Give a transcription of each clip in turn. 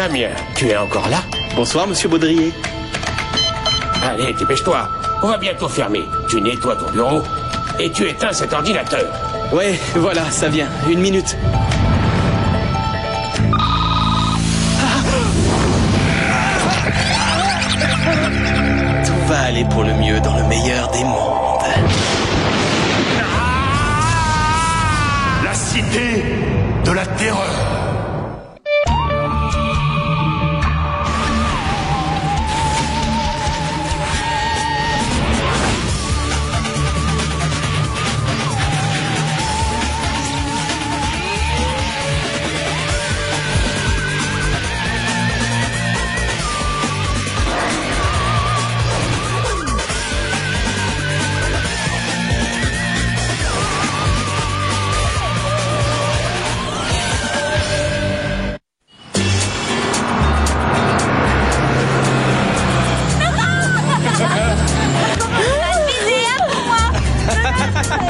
Damien, tu es encore là? Bonsoir, monsieur Baudrier. Allez, dépêche-toi. On va bientôt fermer. Tu nettoies ton bureau et tu éteins cet ordinateur. Ouais, voilà, ça vient. 1 minute. Tout va aller pour le mieux dans le meilleur des mondes. La cité de la terreur.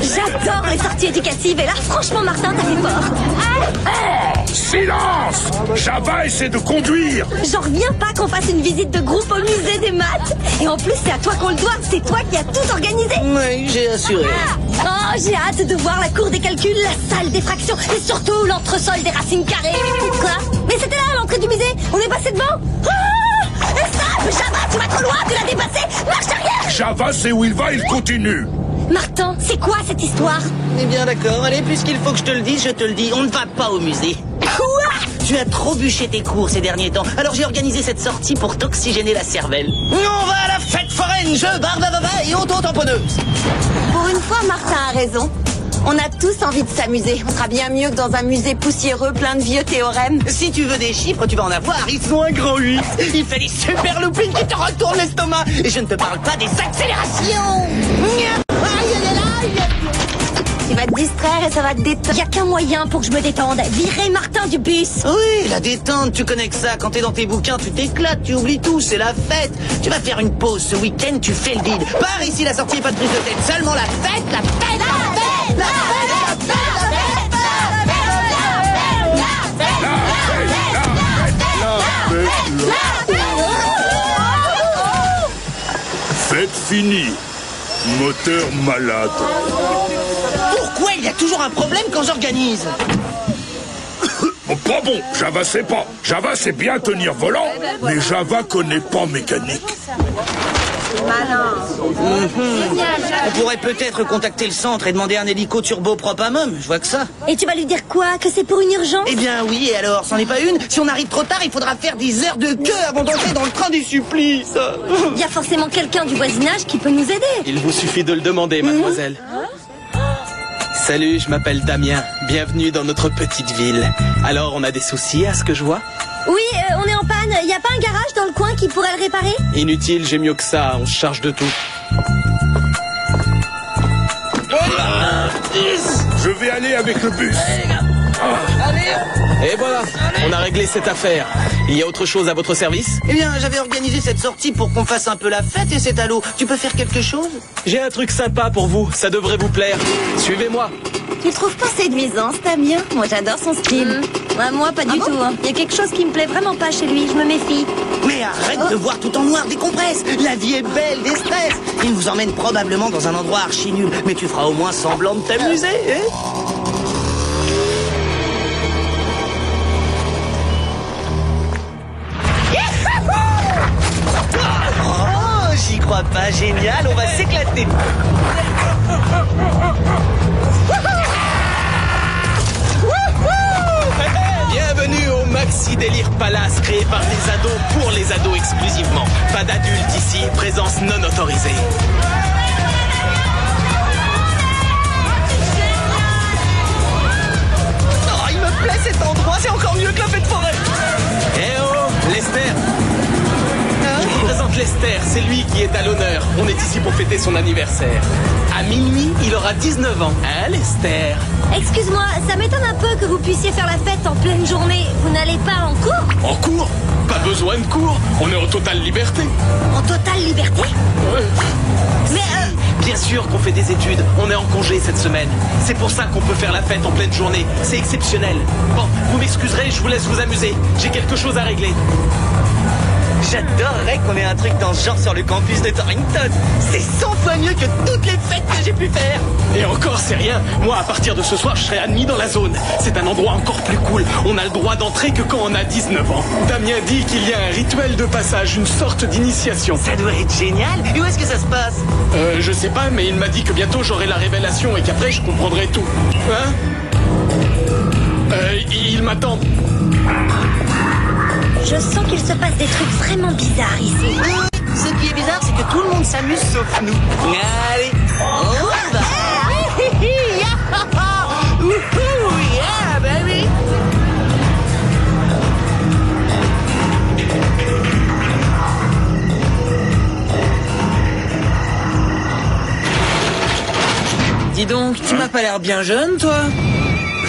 J'adore les sorties éducatives et là, franchement, Martin, t'as fait fort. Silence! Java essaie de conduire! J'en reviens pas qu'on fasse une visite de groupe au musée des maths. Et en plus, c'est à toi qu'on le doit. C'est toi qui as tout organisé. Oui, j'ai assuré. Oh, j'ai hâte de voir la cour des calculs, la salle des fractions et surtout l'entresol des racines carrées. Quoi? Mais c'était là, à l'entrée du musée. On est passé devant. Stop! Java, tu vas trop loin, tu l'as dépassé. Marche arrière! Java sait où il va, il continue! Martin, c'est quoi cette histoire? Eh bien d'accord, allez, puisqu'il faut que je te le dise, je te le dis, on ne va pas au musée. Quoi? Tu as trop bûché tes cours ces derniers temps, alors j'ai organisé cette sortie pour t'oxygéner la cervelle. On va à la fête foraine, jeu, barbababa et auto-tamponneuse. Pour une fois, Martin a raison. On a tous envie de s'amuser. On sera bien mieux que dans un musée poussiéreux plein de vieux théorèmes. Si tu veux des chiffres, tu vas en avoir, ils sont un grand 8. Il fait des super loopings qui te retournent l'estomac. Et je ne te parle pas des accélérations. Tu vas te distraire et ça va te détendre. Y a qu'un moyen pour que je me détende. Virer Martin du bus. Oui, la détente, tu connais que ça. Quand t'es dans tes bouquins, tu t'éclates, tu oublies tout, c'est la fête. Tu vas faire une pause ce week-end, tu fais le vide. Par ici, la sortie est pas de prise de tête, seulement la fête, la fête, la fête, la fête, la fête. Fête finie. Moteur malade. Pourquoi il y a toujours un problème quand j'organise? Pas bon, Java sait pas. Java sait bien tenir volant, mais Java connaît pas mécanique. On pourrait peut-être contacter le centre et demander un hélico turbo propre à Mom, je vois que ça. Et tu vas lui dire quoi? Que c'est pour une urgence? Eh bien oui, et alors, c'en est pas une? Si on arrive trop tard, il faudra faire des heures de queue avant d'entrer dans le train des supplices. Il y a forcément quelqu'un du voisinage qui peut nous aider. Il vous suffit de le demander, mademoiselle. Salut, je m'appelle Damien. Bienvenue dans notre petite ville. Alors, on a des soucis à ce que je vois? Oui, on est en panne. Y a pas un garage dans le coin qui pourrait le réparer? Inutile, j'ai mieux que ça. On se charge de tout. Je vais aller avec le bus. Et voilà, on a réglé cette affaire. Il y a autre chose à votre service? Eh bien, j'avais organisé cette sortie pour qu'on fasse un peu la fête et c'est à l'eau. Tu peux faire quelque chose? J'ai un truc sympa pour vous, ça devrait vous plaire. Suivez-moi. Tu le trouves pas séduisant, ce Damien? Moi, j'adore son style. Ouais, moi, pas du tout. Il y a quelque chose qui me plaît vraiment pas chez lui. Je me méfie. Mais arrête de voir tout en noir, décompresse. La vie est belle, des stress. Il nous emmène probablement dans un endroit archi nul, mais tu feras au moins semblant de t'amuser, hein? Oh, j'y crois pas, génial, on va s'éclater. Bienvenue au Maxi Délire Palace, créé par des ados pour les ados exclusivement. Pas d'adultes ici, présence non autorisée. Oh, il me plaît cet endroit, c'est encore mieux que la fête foraine. Eh oh, Lester. Je vous présente Lester, c'est lui qui est à l'honneur. On est ici pour fêter son anniversaire. À minuit, il aura 19 ans. Hein, Lester? Excuse-moi, ça m'étonne un peu que vous puissiez faire la fête en pleine journée. Vous n'allez pas en cours? En cours? Pas besoin de cours. On est en totale liberté. En totale liberté? Ouais. Mais Bien sûr qu'on fait des études. On est en congé cette semaine. C'est pour ça qu'on peut faire la fête en pleine journée. C'est exceptionnel. Bon, vous m'excuserez, je vous laisse vous amuser. J'ai quelque chose à régler. J'adorerais qu'on ait un truc dans ce genre sur le campus de Torrington. C'est 100 fois mieux que toutes les fêtes que j'ai pu faire. Et encore, c'est rien. Moi, à partir de ce soir, je serai admis dans la zone. C'est un endroit encore plus cool. On a le droit d'entrer que quand on a 19 ans. Damien dit qu'il y a un rituel de passage, une sorte d'initiation. Ça doit être génial. Et où est-ce que ça se passe? Je sais pas, mais il m'a dit que bientôt j'aurai la révélation et qu'après je comprendrai tout. Hein? Il m'attend. je sens qu'il se passe des trucs vraiment bizarres ici. Ce qui est bizarre, c'est que tout le monde s'amuse sauf nous. Allez, on va. Wouhou, yeah, baby. Dis donc, tu m'as pas l'air bien jeune, toi?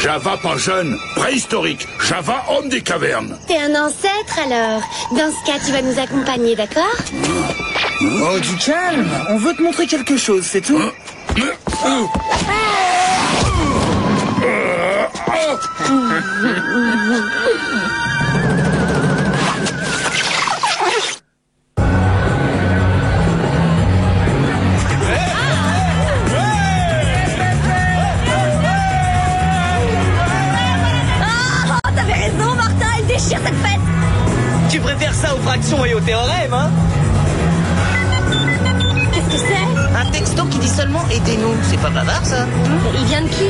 Java pas jeune, préhistorique. Java homme des cavernes. T'es un ancêtre alors. Dans ce cas, tu vas nous accompagner, d'accord? Oh, du calme. On veut te montrer quelque chose, c'est tout. T'avais raison, Martin, elle déchire cette fête. Tu préfères ça aux fractions et aux théorèmes, hein? Qu'est-ce que c'est? Un texto qui dit seulement « aidez-nous ». C'est pas bavard, ça? Il vient de qui?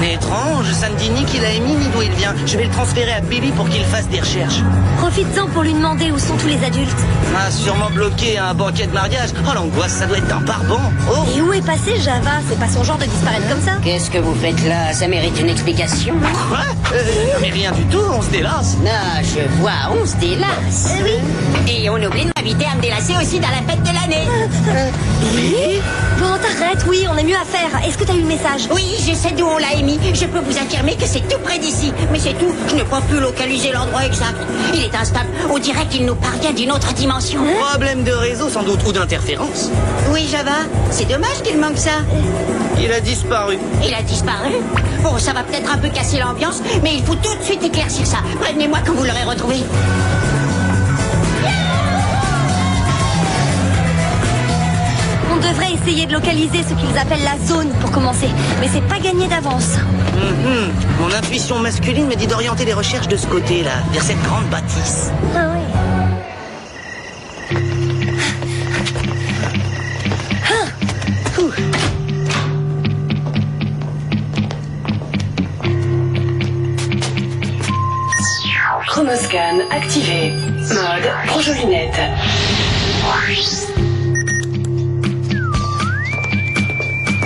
Étrange, ça ne dit ni qui l'a émis ni d'où il vient. Je vais le transférer à Billy pour qu'il fasse des recherches. Profites-en pour lui demander où sont tous les adultes. Ah, sûrement bloqué à un banquet de mariage. Oh, l'angoisse, ça doit être d'un barbant. Oh, Et où est passé Java? C'est pas son genre de disparaître comme ça. Qu'est-ce que vous faites là? Ça mérite une explication. quoi? Mais rien du tout, on se délasse. Non, je vois, on se délasse. Oui. Et on oublie de m'inviter à me délasser aussi dans la fête de l'année. Bon, t'arrêtes, oui, on a mieux à faire. Est-ce que t'as eu le message? Oui, je sais d'où on l'a émis. Je peux vous affirmer que c'est tout près d'ici. Mais c'est tout, je n'ai pas pu localiser l'endroit exact. Il est instable. On dirait qu'il nous parvient d'une autre dimension. Problème de réseau, sans doute, ou d'interférence. Oui, Java, c'est dommage qu'il manque ça. Il a disparu. Il a disparu. Bon, ça va peut-être un peu casser l'ambiance, mais il faut tout de suite éclaircir ça. Prévenez-moi quand vous l'aurez retrouvé. On devrait essayer de localiser ce qu'ils appellent la zone pour commencer. Mais c'est pas gagné d'avance. Mon intuition masculine me dit d'orienter les recherches de ce côté-là, vers cette grande bâtisse. Ah oui. Chromoscan activé. Mode projo-lunette.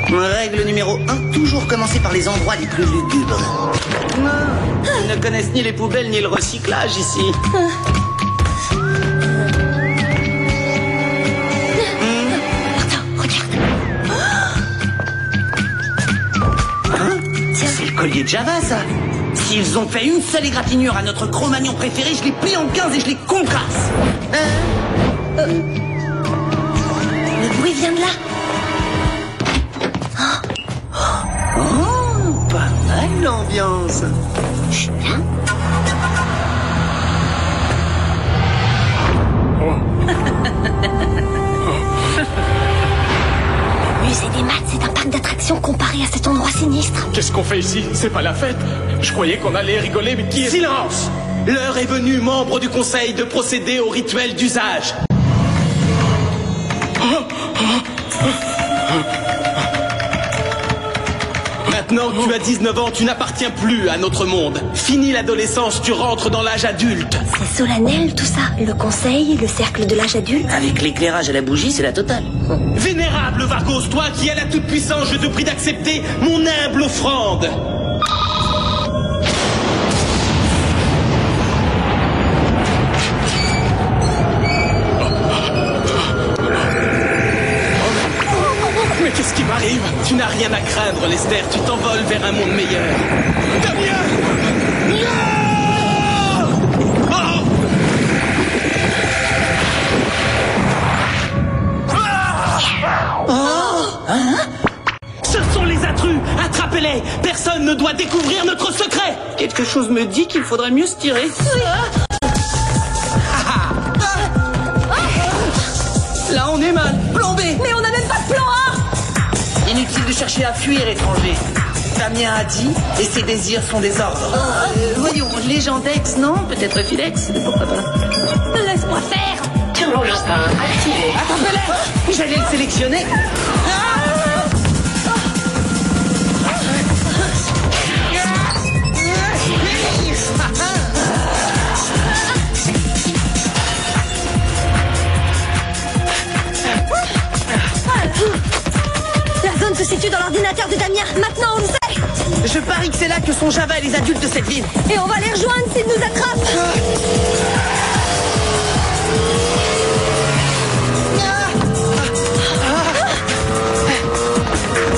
Règle numéro 1, toujours commencer par les endroits les plus lugubres. Non, ils ne connaissent ni les poubelles ni le recyclage ici. Martin, regarde. C'est le collier de Java, ça. S'ils ont fait une seule égratignure à notre Cro-Magnon préféré, je les plie en 15 et je les concasse. Le bruit vient de là. Oh, pas mal l'ambiance. Le musée des maths, c'est un parc d'attractions comparé à cet endroit sinistre. Qu'est-ce qu'on fait ici? C'est pas la fête. Je croyais qu'on allait rigoler, mais qui est... Silence! L'heure est venue, membre du conseil, de procéder au rituel d'usage. Maintenant que tu as 19 ans, tu n'appartiens plus à notre monde. Fini l'adolescence, tu rentres dans l'âge adulte. C'est solennel tout ça. Le conseil, le cercle de l'âge adulte. Avec l'éclairage à la bougie, c'est la totale. Vénérable Vargos, toi qui as la toute-puissance, je te prie d'accepter mon humble offrande. Mais qu'est-ce qui m'arrive? Tu n'as rien à craindre, Lester. Tu t'envoles vers un monde meilleur. Damien! Ce sont les intrus! Attrapez-les! Personne ne doit découvrir notre secret! Quelque chose me dit qu'il faudrait mieux se tirer. Là, on est mal. Plombé. Mais on n'a même pas de plan A. Inutile de chercher à fuir, étranger. Damien a dit, et ses désirs sont des ordres. Voyons, Légendex, non? Peut-être Filex? Pourquoi pas? Laisse-moi faire. Turbospan activé. Attrapez-les! J'allais le sélectionner. La zone se situe dans l'ordinateur de Damien. Maintenant, on le sait. Je parie que c'est là que sont Java et les adultes de cette ville. Et on va les rejoindre s'ils nous attrapent.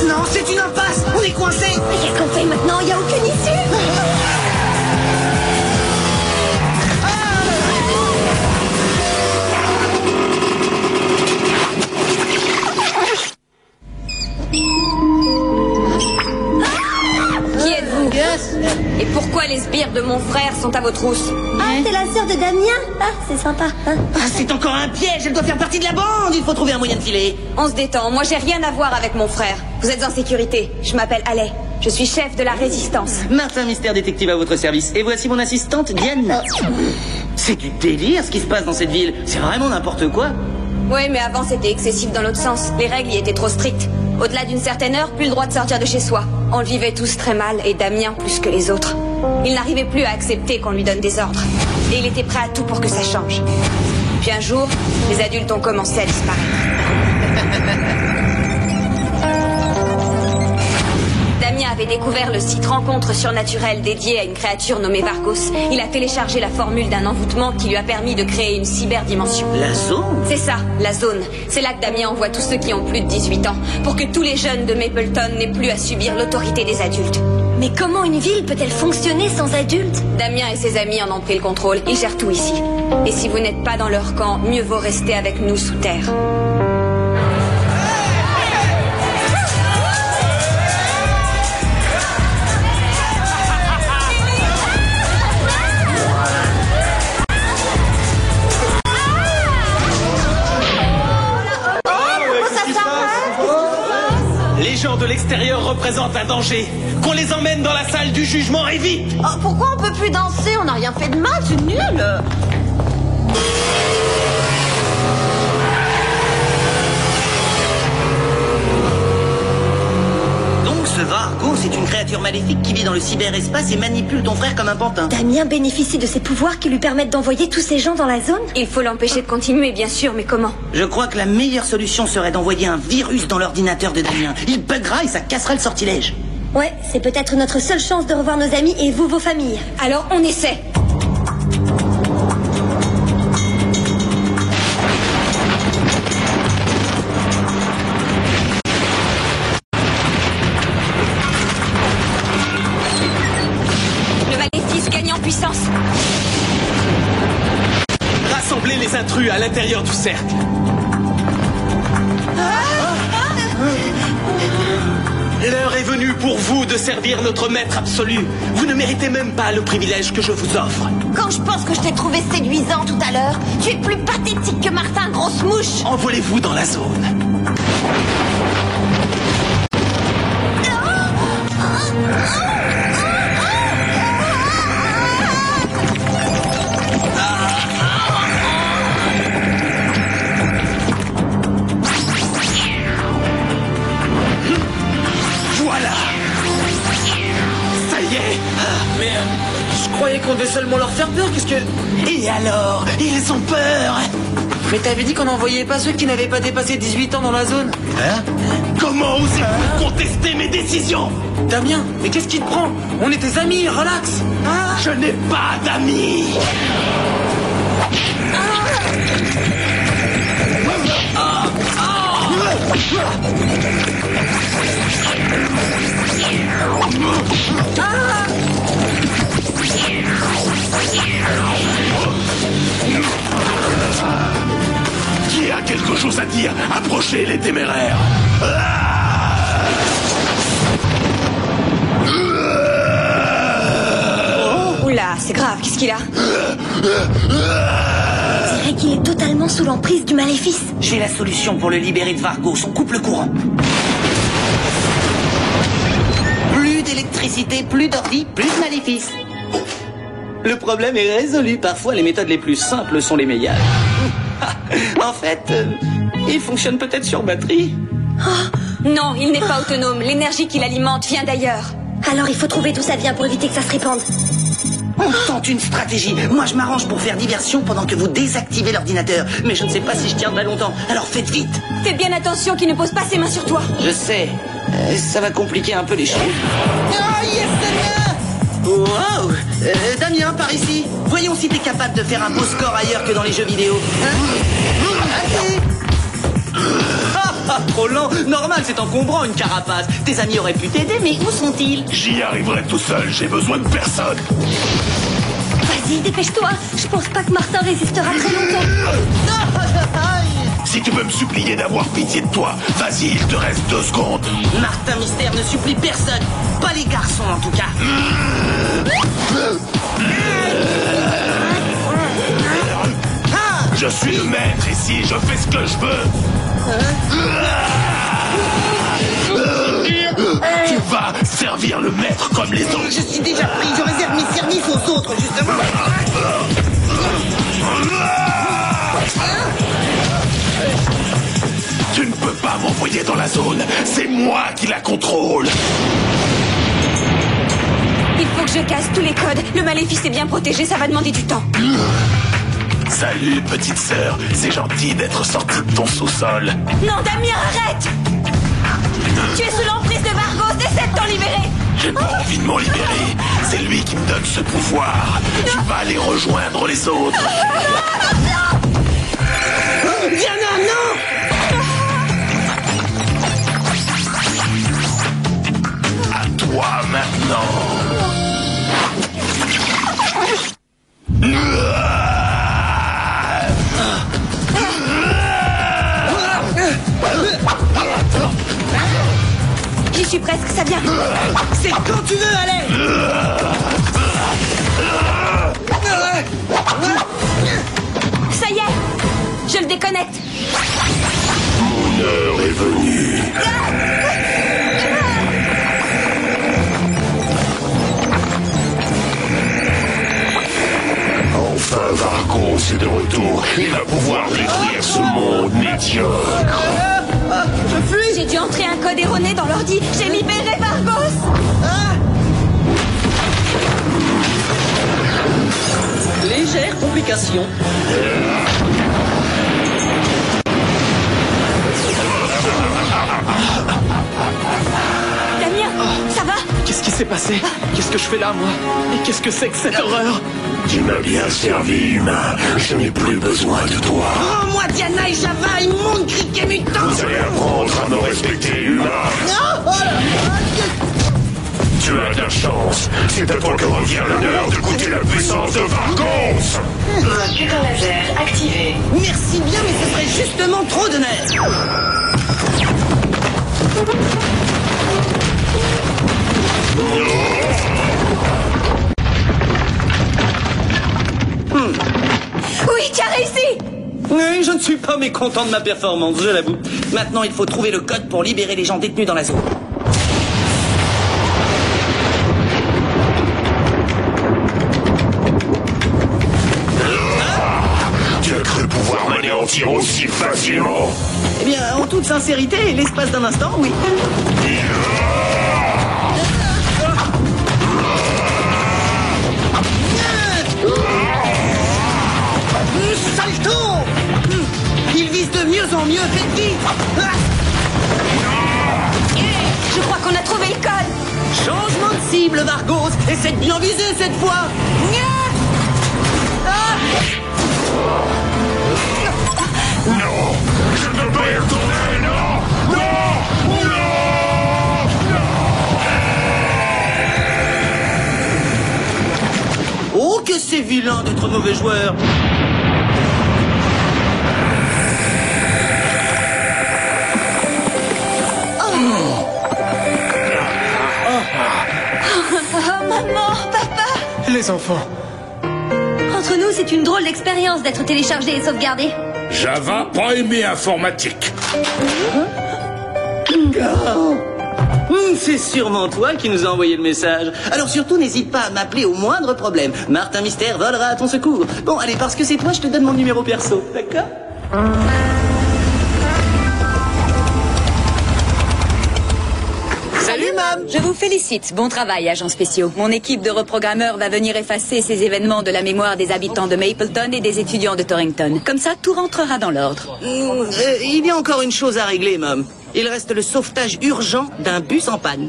Non, c'est une impasse. On est coincés. Mais qu'est-ce qu'on fait maintenant? Il n'y a aucune issue. Qui êtes-vous? Et pourquoi les sbires de mon frère sont à vos trousses? Ah, t'es la sœur de Damien? Ah, c'est sympa, hein? Ah, c'est encore un piège. Elle doit faire partie de la bande. Il faut trouver un moyen de filer. On se détend, moi j'ai rien à voir avec mon frère. Vous êtes en sécurité, je m'appelle Allais. Je suis chef de la résistance. Martin, mystère détective à votre service. Et voici mon assistante, Diane. C'est du délire ce qui se passe dans cette ville. C'est vraiment n'importe quoi. Oui, mais avant c'était excessif dans l'autre sens. Les règles y étaient trop strictes. Au-delà d'une certaine heure, plus le droit de sortir de chez soi. On le vivait tous très mal, et Damien plus que les autres. Il n'arrivait plus à accepter qu'on lui donne des ordres. Et il était prêt à tout pour que ça change. Puis un jour, les adultes ont commencé à disparaître. Damien avait découvert le site rencontre surnaturelle dédié à une créature nommée Vargos. Il a téléchargé la formule d'un envoûtement qui lui a permis de créer une cyberdimension. La zone? C'est ça, la zone. C'est là que Damien envoie tous ceux qui ont plus de 18 ans, pour que tous les jeunes de Mapleton n'aient plus à subir l'autorité des adultes. Mais comment une ville peut-elle fonctionner sans adultes? Damien et ses amis en ont pris le contrôle. Ils gèrent tout ici. Et si vous n'êtes pas dans leur camp, mieux vaut rester avec nous sous terre. Les gens de l'extérieur représentent un danger. Qu'on les emmène dans la salle du jugement et vite! Oh, pourquoi on peut plus danser? On n'a rien fait de mal, c'est nul. Donc ce Vargos, c'est une créature maléfique qui vit dans le cyberespace et manipule ton frère comme un pantin. Damien bénéficie de ses pouvoirs qui lui permettent d'envoyer tous ces gens dans la zone? Il faut l'empêcher de continuer, bien sûr, mais comment? Je crois que la meilleure solution serait d'envoyer un virus dans l'ordinateur de Damien. Il buggera et ça cassera le sortilège. Ouais, c'est peut-être notre seule chance de revoir nos amis et vous, vos familles. Alors on essaie. Le maléfice gagne en puissance. Rassemblez les intrus à l'intérieur du cercle. L'heure est venue pour vous de servir notre maître absolu. Vous ne méritez même pas le privilège que je vous offre. Quand je pense que je t'ai trouvé séduisant tout à l'heure, tu es plus pathétique que Martin, grosse mouche. Envolez-vous dans la zone. Voilà. Ça y est. Mais je croyais qu'on devait seulement leur faire peur, qu'est-ce que... Et alors, ils ont peur. Mais t'avais dit qu'on n'envoyait pas ceux qui n'avaient pas dépassé 18 ans dans la zone. Hein? Comment osez-vous contester mes décisions? Damien, mais qu'est-ce qui te prend? On est tes amis, relax. Je n'ai pas d'amis. chose à dire. Approchez les téméraires. Oula, c'est grave, qu'est-ce qu'il a? On dirait qu'il est totalement sous l'emprise du maléfice. J'ai la solution pour le libérer de Vargos. On coupe le courant. Plus d'électricité, plus d'ordi, plus de maléfice. Le problème est résolu. Parfois, les méthodes les plus simples sont les meilleures. En fait, il fonctionne peut-être sur batterie. Non, il n'est pas autonome. L'énergie qui l'alimente vient d'ailleurs. Alors il faut trouver d'où ça vient pour éviter que ça se répande. On tente une stratégie. Moi, je m'arrange pour faire diversion pendant que vous désactivez l'ordinateur. Mais je ne sais pas si je tiendrai longtemps. Alors faites vite. Fais bien attention qu'il ne pose pas ses mains sur toi. Je sais. Ça va compliquer un peu les choses. Oh, yes, Damien! Wow! Damien, par ici. Voyons si t'es capable de faire un beau score ailleurs que dans les jeux vidéo. Hein? Allez! Trop lent. Normal, c'est encombrant une carapace. Tes amis auraient pu t'aider, mais où sont-ils? J'y arriverai tout seul, j'ai besoin de personne. Vas-y, dépêche-toi. Je pense pas que Martin résistera très longtemps. Si tu veux me supplier d'avoir pitié de toi, vas-y, il te reste 2 secondes. Martin Mystère ne supplie personne. Pas les garçons, en tout cas. Je suis le maître ici, je fais ce que je veux. Tu vas servir le maître comme les autres. Je suis déjà pris, je réserve mes services aux autres, justement. Tu ne peux pas m'envoyer dans la zone, c'est moi qui la contrôle. Il faut que je casse tous les codes. Le maléfice est bien protégé, ça va demander du temps. Salut, petite sœur. C'est gentil d'être sortie de ton sous-sol. Non, Damien, arrête! Tu es sous l'emprise de Vargos, essaie de t'en libérer! J'ai pas envie de m'en libérer. C'est lui qui me donne ce pouvoir. Tu vas aller rejoindre les autres. Diana, non! À toi maintenant. J'y suis presque, ça vient. C'est quand tu veux, allez! Ça y est, je le déconnecte. Mon heure est venue. Enfin, Vargos est de retour. Il va pouvoir détruire ce monde médiocre. Je fuis! J'ai dû entrer un code erroné dans l'ordi. J'ai libéré Vargos. Légère complication. Damien, ça va? Qu'est-ce qui s'est passé? Qu'est-ce que je fais là, moi? Et qu'est-ce que c'est que cette horreur? Tu m'as bien servi, humain. Je n'ai plus besoin de toi. Rends-moi Diana et Java, immonde criquet mutant! Vous allez apprendre à me respecter, humain. Tu as de la chance. C'est à toi que revient l'honneur de goûter la puissance de Vargos. Super laser activé. Merci bien, mais ce serait justement trop d'honneur! Oui, tu as réussi. Oui, je ne suis pas mécontent de ma performance, je l'avoue. Maintenant, il faut trouver le code pour libérer les gens détenus dans la zone. Tu as cru pouvoir m'anéantir aussi facilement? Eh bien, en toute sincérité, l'espace d'un instant, oui. Salto! Il vise de mieux en mieux, faites vite! Je crois qu'on a trouvé le code. Changement de cible, Vargos! Essaie de bien viser cette fois! Non, je ne peux pas y retourner, non! Non! Oh, que c'est vilain d'être mauvais joueur! les enfants. Entre nous, c'est une drôle d'expérience d'être téléchargé et sauvegardé. Java, pas aimé informatique. C'est sûrement toi qui nous a envoyé le message. Alors surtout, n'hésite pas à m'appeler au moindre problème. Martin Mystère volera à ton secours. Bon, allez, parce que c'est toi, je te donne mon numéro perso, d'accord? Salut, Mam! Je vous félicite. Bon travail, agents spéciaux. Mon équipe de reprogrammeurs va venir effacer ces événements de la mémoire des habitants de Mapleton et des étudiants de Torrington. Comme ça, tout rentrera dans l'ordre. Il y a encore une chose à régler, Mom. Il reste le sauvetage urgent d'un bus en panne.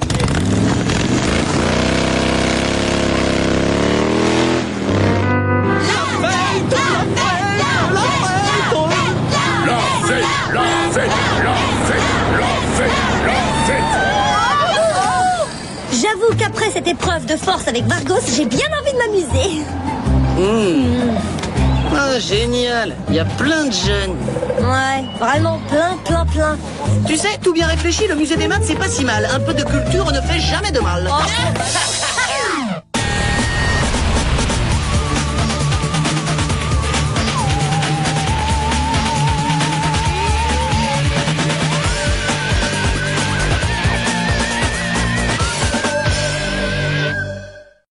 J'avoue qu'après cette épreuve de force avec Vargos, j'ai bien envie de m'amuser. Ah, génial. Il y a plein de jeunes. Ouais, vraiment plein. Tu sais, tout bien réfléchi, le musée des maths, c'est pas si mal. Un peu de culture ne fait jamais de mal. Oh.